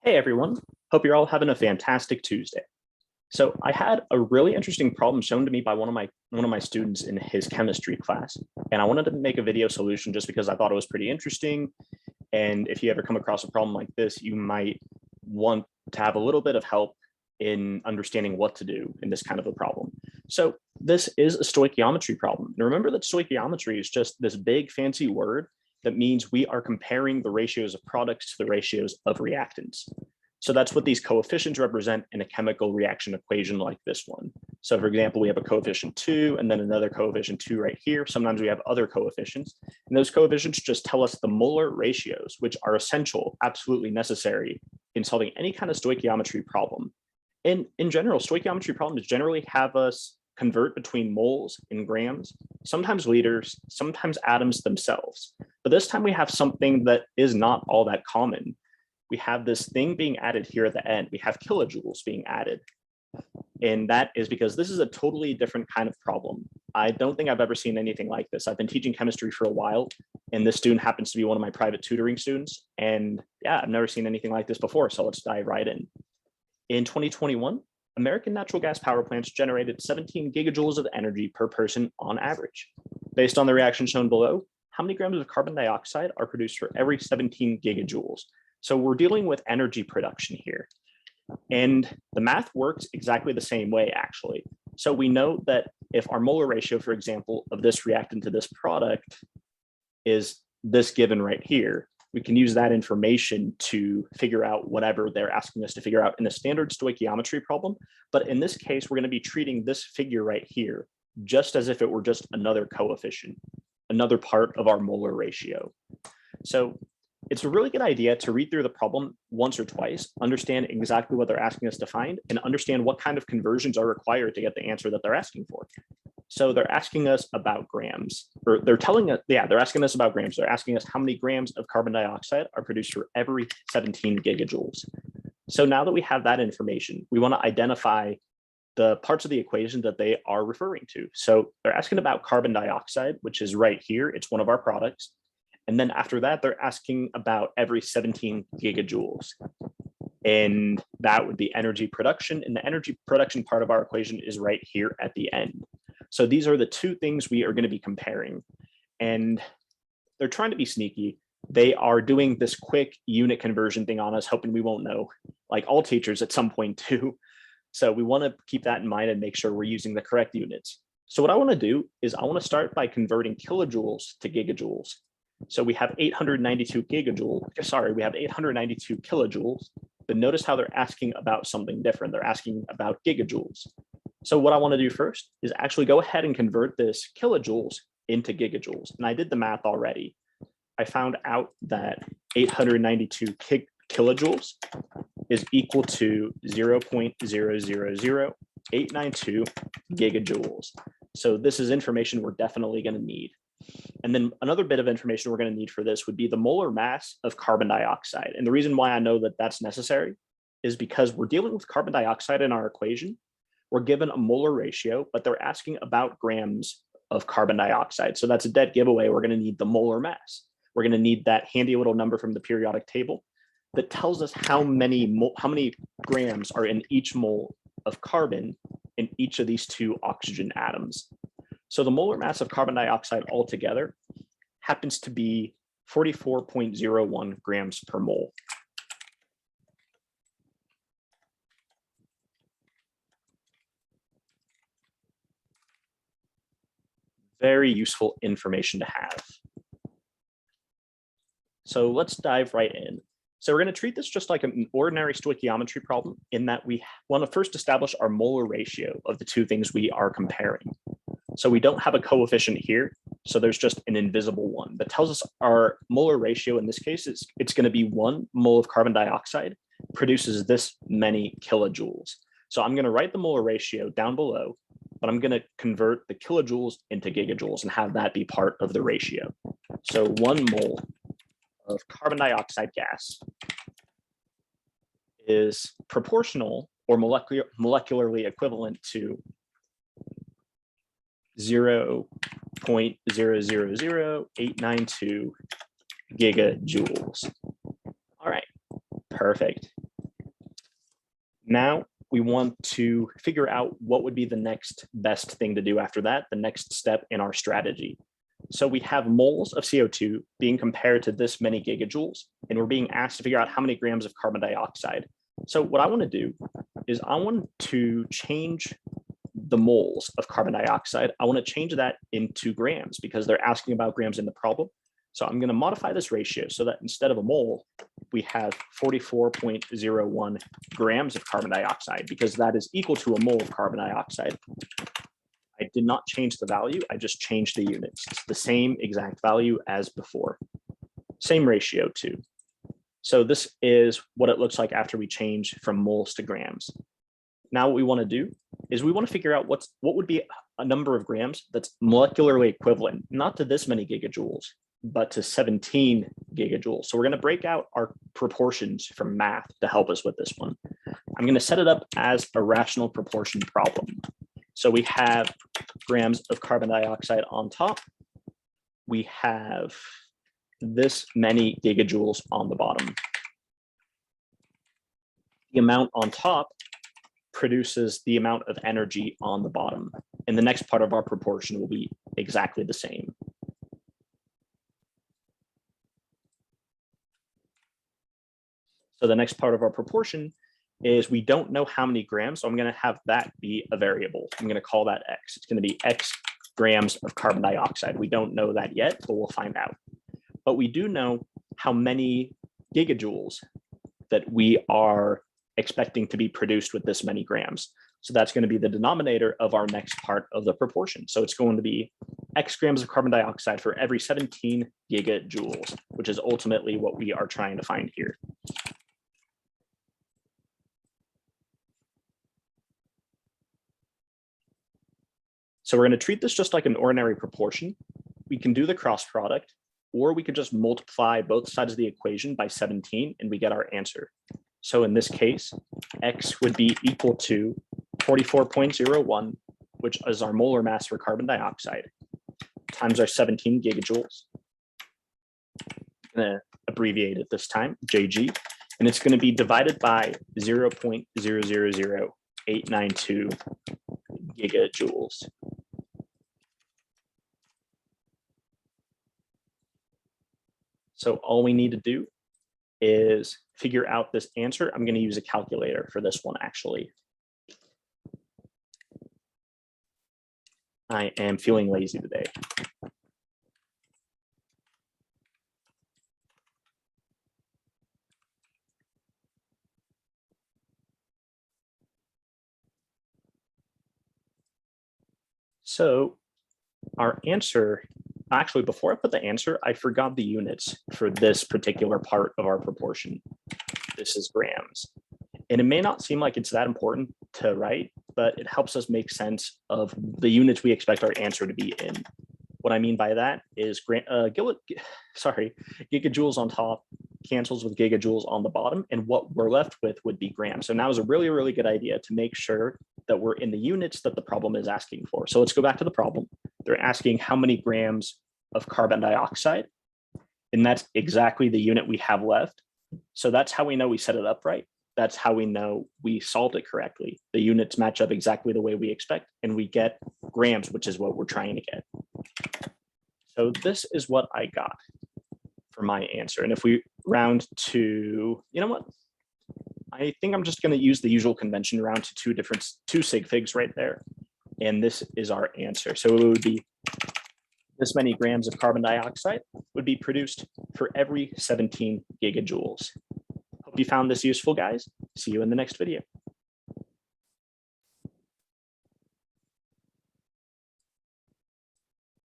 Hey everyone, hope you're all having a fantastic Tuesday. So I had a really interesting problem shown to me by one of my students in his chemistry class, and I wanted to make a video solution just because I thought it was pretty interesting. And if you ever come across a problem like this, you might want to have a little bit of help in understanding what to do in this kind of a problem. So this is a stoichiometry problem. And remember that stoichiometry is just this big fancy word that means we are comparing the ratios of products to the ratios of reactants. So that's what these coefficients represent in a chemical reaction equation like this one. So for example, we have a coefficient 2 and then another coefficient 2 right here. Sometimes we have other coefficients, and those coefficients just tell us the molar ratios, which are essential, absolutely necessary in solving any kind of stoichiometry problem. And in general, stoichiometry problems generally have us convert between moles and grams, sometimes liters, sometimes atoms themselves. But this time we have something that is not all that common. We have this thing being added here at the end. We have kilojoules being added. And that is because this is a totally different kind of problem. I don't think I've ever seen anything like this. I've been teaching chemistry for a while, and this student happens to be one of my private tutoring students. And yeah, I've never seen anything like this before. So let's dive right in. In 2021, American natural gas power plants generated 17 gigajoules of energy per person on average. Based on the reaction shown below, how many grams of carbon dioxide are produced for every 17 gigajoules? So we're dealing with energy production here. And the math works exactly the same way, actually. So we know that if our molar ratio, for example, of this reactant to this product is this given right here, we can use that information to figure out whatever they're asking us to figure out in a standard stoichiometry problem. But in this case, we're going to be treating this figure right here just as if it were just another coefficient, another part of our molar ratio. So it's a really good idea to read through the problem once or twice, understand exactly what they're asking us to find, and understand what kind of conversions are required to get the answer that they're asking for. So they're asking us about grams, or they're telling us, they're asking us about grams. They're asking us how many grams of carbon dioxide are produced for every 17 gigajoules. So now that we have that information, we want to identify the parts of the equation that they are referring to. So they're asking about carbon dioxide, which is right here. It's one of our products. And then after that, they're asking about every 17 gigajoules. And that would be energy production. And the energy production part of our equation is right here at the end. So these are the two things we are going to be comparing. And they're trying to be sneaky. They are doing this quick unit conversion thing on us, hoping we won't know, like all teachers at some point too. So we want to keep that in mind and make sure we're using the correct units. So what I want to do is I want to start by converting kilojoules to gigajoules. So we have 892 kilojoules, but notice how they're asking about something different. They're asking about gigajoules. So what I want to do first is actually go ahead and convert this kilojoules into gigajoules. And I did the math already. I found out that 892 kilojoules is equal to 0.000892 gigajoules. So this is information we're definitely going to need. And then another bit of information we're going to need for this would be the molar mass of carbon dioxide. And the reason why I know that that's necessary is because we're dealing with carbon dioxide in our equation. We're given a molar ratio, but they're asking about grams of carbon dioxide. So that's a dead giveaway. We're going to need the molar mass. We're going to need that handy little number from the periodic table that tells us how many grams are in each mole of carbon in each of these two oxygen atoms. So the molar mass of carbon dioxide altogether happens to be 44.01 grams per mole. Very useful information to have. So let's dive right in. So we're going to treat this just like an ordinary stoichiometry problem in that we want to first establish our molar ratio of the two things we are comparing. So we don't have a coefficient here, so there's just an invisible one that tells us our molar ratio in this case is it's going to be 1 mole of carbon dioxide produces this many kilojoules. So I'm going to write the molar ratio down below, but I'm going to convert the kilojoules into gigajoules and have that be part of the ratio. So 1 mole of carbon dioxide gas is proportional or molecularly equivalent to 0.000892 gigajoules. All right, perfect. Now we want to figure out what would be the next best thing to do after that, the next step in our strategy. So we have moles of CO2 being compared to this many gigajoules, and we're being asked to figure out how many grams of carbon dioxide. So what I want to do is I want to change the moles of carbon dioxide. I want to change that into grams because they're asking about grams in the problem. So I'm going to modify this ratio so that instead of a mole, we have 44.01 grams of carbon dioxide because that is equal to a mole of carbon dioxide. I did not change the value, I just changed the units. It's the same exact value as before. Same ratio too. So this is what it looks like after we change from moles to grams. Now what we want to do is we want to figure out what would be a number of grams that's molecularly equivalent, not to this many gigajoules, but to 17 gigajoules. So we're going to break out our proportions from math to help us with this one. I'm going to set it up as a rational proportion problem. So we have grams of carbon dioxide on top. We have this many gigajoules on the bottom. The amount on top produces the amount of energy on the bottom. And the next part of our proportion will be exactly the same. So the next part of our proportion is we don't know how many grams, so I'm going to have that be a variable. I'm going to call that X. It's going to be X grams of carbon dioxide. We don't know that yet, but we'll find out. But we do know how many gigajoules that we are expecting to be produced with this many grams. So that's going to be the denominator of our next part of the proportion. So it's going to be X grams of carbon dioxide for every 17 gigajoules, which is ultimately what we are trying to find here. So we're going to treat this just like an ordinary proportion. We can do the cross product, or we could just multiply both sides of the equation by 17 and we get our answer. So in this case, X would be equal to 44.01, which is our molar mass for carbon dioxide, times our 17 gigajoules. I'm going to abbreviate it this time, JG, and it's going to be divided by 0.000892 gigajoules. So all we need to do is figure out this answer. I'm going to use a calculator for this one, actually. I am feeling lazy today. So our answer, actually, before I put the answer, I forgot the units for this particular part of our proportion. This is grams. And it may not seem like it's that important to write, but it helps us make sense of the units we expect our answer to be in. What I mean by that is gigajoules on top cancels with gigajoules on the bottom, and what we're left with would be grams. So now is a really, really good idea to make sure that we're in the units that the problem is asking for. So let's go back to the problem. They're asking how many grams of carbon dioxide, and that's exactly the unit we have left. So that's how we know we set it up right. That's how we know we solved it correctly. The units match up exactly the way we expect, and we get grams, which is what we're trying to get. So this is what I got for my answer. And if we round to, you know what? I think I'm just going to use the usual convention, round to two sig figs right there. And this is our answer. So it would be this many grams of carbon dioxide would be produced for every 17 gigajoules. Hope you found this useful, guys. See you in the next video.